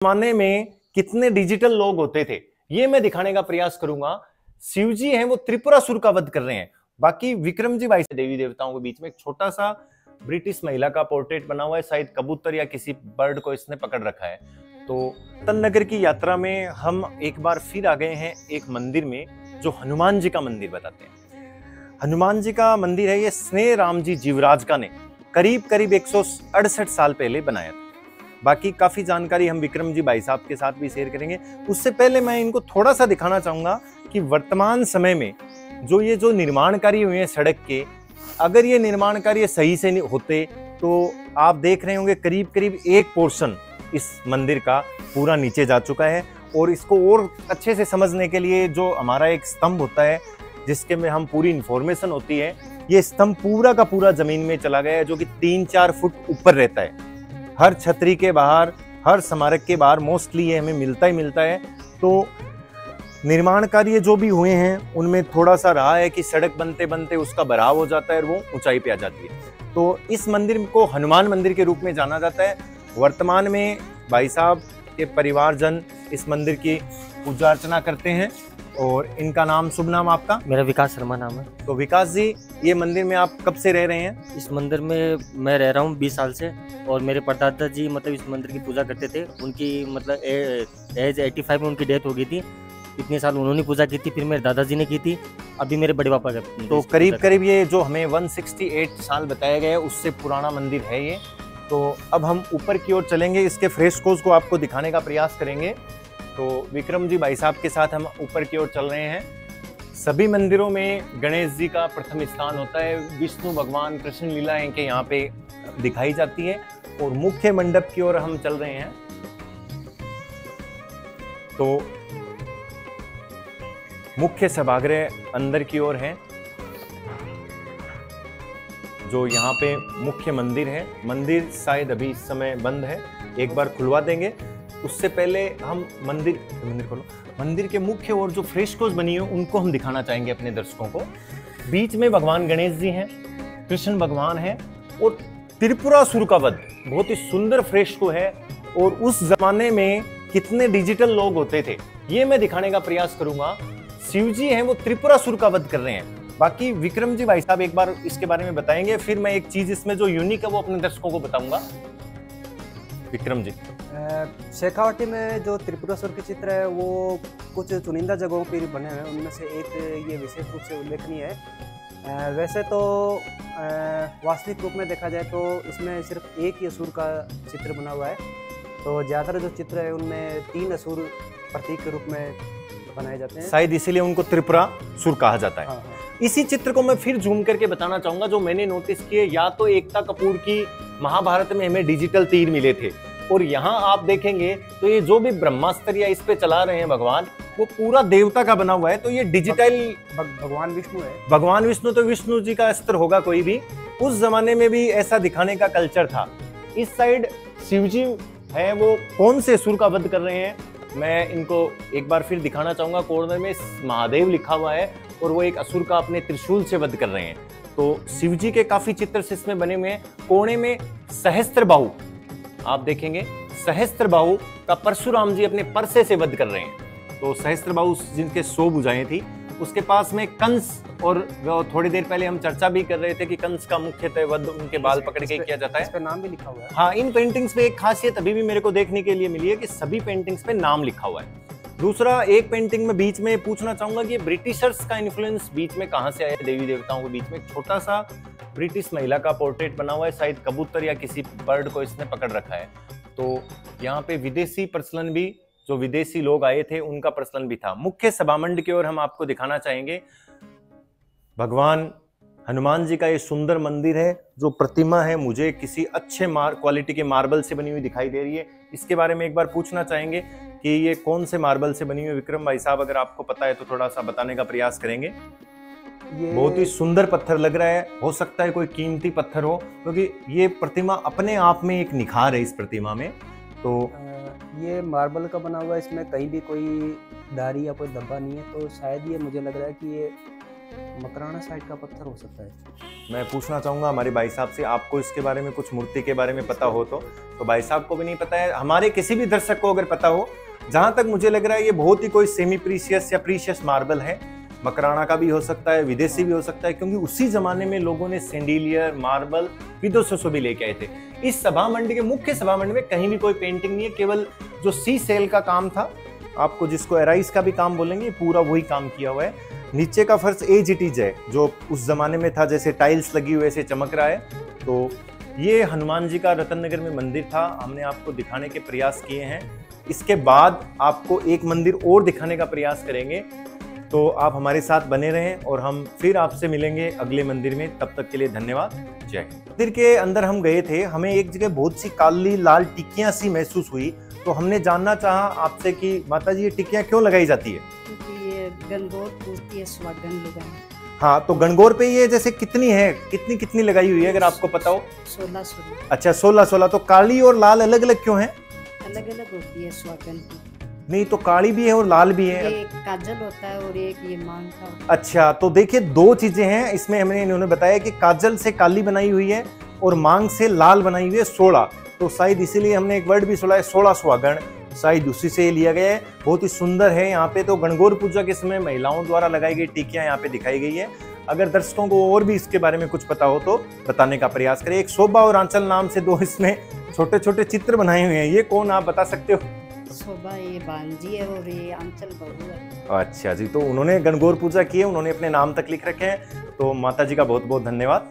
जमाने में कितने डिजिटल लोग होते थे ये मैं दिखाने का प्रयास करूंगा। शिव जी हैं वो त्रिपुरासुर का वध कर रहे हैं। बाकी विक्रम जी भाई से देवी देवताओं के बीच में एक छोटा सा ब्रिटिश महिला का पोर्ट्रेट बना हुआ है, शायद कबूतर या किसी बर्ड को इसने पकड़ रखा है। तो तन नगर की यात्रा में हम एक बार फिर आ गए हैं एक मंदिर में जो हनुमान जी का मंदिर बताते हैं। हनुमान जी का मंदिर है, ये स्नेह राम जी जीवराज ने करीब करीब 168 साल पहले बनाया था। बाकी काफी जानकारी हम विक्रम जी भाई साहब के साथ भी शेयर करेंगे। उससे पहले मैं इनको थोड़ा सा दिखाना चाहूंगा कि वर्तमान समय में जो निर्माण कार्य हुए हैं सड़क के, अगर ये निर्माण कार्य सही से नहीं होते तो आप देख रहे होंगे करीब करीब एक पोर्शन इस मंदिर का पूरा नीचे जा चुका है। और इसको और अच्छे से समझने के लिए जो हमारा एक स्तंभ होता है जिसके में हम पूरी इंफॉर्मेशन होती है, ये स्तंभ पूरा का पूरा जमीन में चला गया है जो कि 3-4 फुट ऊपर रहता है। हर छतरी के बाहर, हर स्मारक के बाहर मोस्टली ये हमें मिलता ही मिलता है। तो निर्माण कार्य जो भी हुए हैं उनमें थोड़ा सा रहा है कि सड़क बनते बनते उसका बढ़ाव हो जाता है और वो ऊंचाई पे आ जाती है। तो इस मंदिर को हनुमान मंदिर के रूप में जाना जाता है। वर्तमान में भाई साहब के परिवारजन इस मंदिर की पूजा अर्चना करते हैं। और इनका नाम, शुभ नाम आपका? मेरा विकास शर्मा नाम है। तो विकास जी, ये मंदिर में आप कब से रह रहे हैं? इस मंदिर में मैं रह रहा हूँ 20 साल से। और मेरे परदादा जी मतलब इस मंदिर की पूजा करते थे। उनकी मतलब एज 85 में उनकी डेथ हो गई थी। इतने साल उन्होंने पूजा की थी, फिर मेरे दादाजी ने की थी, अभी मेरे बड़े पापा का। तो करीब करीब ये जो हमें 168 साल बताया गया है उससे पुराना मंदिर है ये। तो अब हम ऊपर की ओर चलेंगे, इसके फ्रेस्कोस को आपको दिखाने का प्रयास करेंगे। तो विक्रम जी भाई साहब के साथ हम ऊपर की ओर चल रहे हैं। सभी मंदिरों में गणेश जी का प्रथम स्थान होता है। विष्णु भगवान कृष्ण लीला इनके यहाँ पे दिखाई जाती है। और मुख्य मंडप की ओर हम चल रहे हैं। तो मुख्य सभागृह अंदर की ओर है, जो यहाँ पे मुख्य मंदिर है। मंदिर शायद अभी इस समय बंद है, एक बार खुलवा देंगे। उससे पहले हम मंदिर के मुख्य और जो फ्रेस्कोस बनी है उनको हम दिखाना चाहेंगे अपने दर्शकों को। बीच में भगवान गणेश जी हैं, कृष्ण भगवान हैं और त्रिपुरासुर का वध बहुत ही सुंदर फ्रेस्को है। और उस जमाने में कितने डिजिटल लोग होते थे ये मैं दिखाने का प्रयास करूंगा। शिव जी हैं वो त्रिपुरासुर का वध कर रहे हैं। बाकी विक्रम जी भाई साहब एक बार इसके बारे में बताएंगे, फिर मैं एक चीज इसमें जो यूनिक है वो अपने दर्शकों को बताऊंगा। विक्रम जी, शेखावटी में जो त्रिपुरासुर के चित्र है वो कुछ चुनिंदा जगहों पर बने हुए हैं, उनमें से एक ये विशेष रूप से उल्लेखनीय है। वैसे तो वास्तविक रूप में देखा जाए तो इसमें सिर्फ एक ही असुर का चित्र बना हुआ है। तो ज़्यादातर जो चित्र है उनमें 3 असुर प्रतीक के रूप में बनाए जाते हैं, शायद इसीलिए उनको त्रिपुरासुर कहा जाता है। हाँ, हाँ। इसी चित्र को मैं फिर जूम करके बताना चाहूंगा जो मैंने नोटिस किए। या तो एकता कपूर की महाभारत में हमें डिजिटल तीर मिले थे, और यहाँ आप देखेंगे तो ये जो भी ब्रह्मास्त्र या इस पे चला रहे हैं भगवान, वो पूरा देवता का बना हुआ है। तो ये डिजिटल भगवान विष्णु है। भगवान विष्णु, तो विष्णु जी का अस्त्र होगा कोई भी। उस जमाने में भी ऐसा दिखाने का कल्चर था। इस साइड शिव जी है, वो कौन से असुर का वध कर रहे हैं मैं इनको एक बार फिर दिखाना चाहूंगा। कॉर्नर में महादेव लिखा हुआ है और वो एक असुर का अपने त्रिशूल से वध कर रहे हैं। तो शिव जी के काफी चित्र इसमें बने हुए हैं। कोने में सहस्त्र बाहु आप देखेंगे, सहस्त्र बाहु का परशुराम जी अपने परसे से वध कर रहे हैं। तो सहस्त्र बाहु जिनके 100 भुजाएं थी, उसके पास में कंस, और थोड़ी देर पहले हम चर्चा भी कर रहे थे कि कंस का मुख्यतः वध उनके बाल पकड़ के किया जाता है। इस पे नाम भी लिखा हुआ है। हाँ, इन पेंटिंग्स पे एक खासियत अभी भी मेरे को देखने के लिए मिली है कि सभी पेंटिंग्स पे नाम लिखा हुआ है। दूसरा, एक पेंटिंग में बीच में पूछना चाहूंगा कि ब्रिटिशर्स का इन्फ्लुएंस बीच में कहां से आया? देवी देवताओं के बीच में एक छोटा सा ब्रिटिश महिला का पोर्ट्रेट बना हुआ है, शायद कबूतर या किसी बर्ड को इसने पकड़ रखा है। तो यहाँ पे विदेशी प्रचलन भी, जो विदेशी लोग आए थे उनका प्रचलन भी था। मुख्य सभामंडप की ओर हम आपको दिखाना चाहेंगे। भगवान हनुमान जी का ये सुंदर मंदिर है। जो प्रतिमा है मुझे किसी अच्छे क्वालिटी के मार्बल से बनी हुई दिखाई दे रही है। इसके बारे में एक बार पूछना चाहेंगे कि ये कौन से मार्बल से बनी हुई है। विक्रम भाई साहब, अगर आपको पता है तो थोड़ा सा बताने का प्रयास करेंगे। ये बहुत ही सुंदर पत्थर लग रहा है, हो सकता है कोई कीमती पत्थर हो, क्योंकि ये प्रतिमा अपने आप में एक निखार है इस प्रतिमा में। तो ये मार्बल का बना हुआ है, इसमें कहीं भी कोई धारी या कोई धब्बा नहीं है। तो शायद ये मुझे लग रहा है कि ये मकराना साइड का पत्थर हो सकता है। मैं पूछना चाहूंगा हमारे भाई साहब से, आपको इसके बारे में कुछ मूर्ति के बारे में पता हो तो भाई साहब को भी नहीं पता है, हमारे किसी भी दर्शक को अगर पता हो, जहां तक मुझे लग रहा है ये बहुत ही कोई सेमी प्रीशियस या प्रीशियस मार्बल है। मकराना का भी हो सकता है, विदेशी भी हो सकता है, क्योंकि उसी जमाने में लोगों ने सेंडिलियर मार्बल विदेशों से भी लेके आए थे। इस सभा मंडप के मुख्य सभा मंडप में कहीं भी कोई पेंटिंग नहीं है, केवल जो सी सेल का काम था, आपको जिसको एराइज का भी काम बोलेंगे, पूरा वही काम किया हुआ है। नीचे का फर्श एज इट इज है, जो उस जमाने में था, जैसे टाइल्स लगी हुई ऐसे चमक रहा है। तो ये हनुमान जी का रतन नगर में मंदिर था, हमने आपको दिखाने के प्रयास किए हैं। इसके बाद आपको एक मंदिर और दिखाने का प्रयास करेंगे, तो आप हमारे साथ बने रहें और हम फिर आपसे मिलेंगे अगले मंदिर में। तब तक के लिए धन्यवाद, जय हिंद। मंदिर के अंदर हम गए थे, हमें एक जगह बहुत सी काली लाल टिक्कियां सी महसूस हुई, तो हमने जानना चाहा आपसे कि माता जी ये टिक्कियां क्यों लगाई जाती है? क्योंकि ये गणगौर पूजती है, सुहागन लगाई। हाँ, तो गणगौर पे ये जैसे कितनी है, कितनी लगाई हुई है अगर आपको पता हो? 16। अच्छा, 16। तो काली और लाल अलग अलग क्यों है? अलग अलग होती है सुहागन की। नहीं, तो काली भी है और लाल भी है। एक काजल होता है और एक ये मांग का होता है। अच्छा, तो देखिए दो चीजें हैं इसमें, हमने इन्होंने बताया कि काजल से काली बनाई हुई है और मांग से लाल बनाई हुई है 16। तो शायद इसीलिए हमने एक वर्ड भी सुना है 16 सुहागन, शायद उसी से लिया गया है। बहुत ही सुंदर है। यहाँ पे तो गणगौर पूजा के समय महिलाओं द्वारा लगाई गई टिक्कियां यहाँ पे दिखाई गई है। अगर दर्शकों को और भी इसके बारे में कुछ पता हो तो बताने का प्रयास करें। एक शोभा और आंचल नाम से दो इसमें छोटे छोटे चित्र बनाए हुए हैं, ये कौन, आप बता सकते हो? शोभा ये भांजी है और ये आंचल बहू है। अच्छा जी, तो उन्होंने गणगौर पूजा की है, उन्होंने अपने नाम तक लिख रखे हैं। तो माता जी का बहुत बहुत धन्यवाद।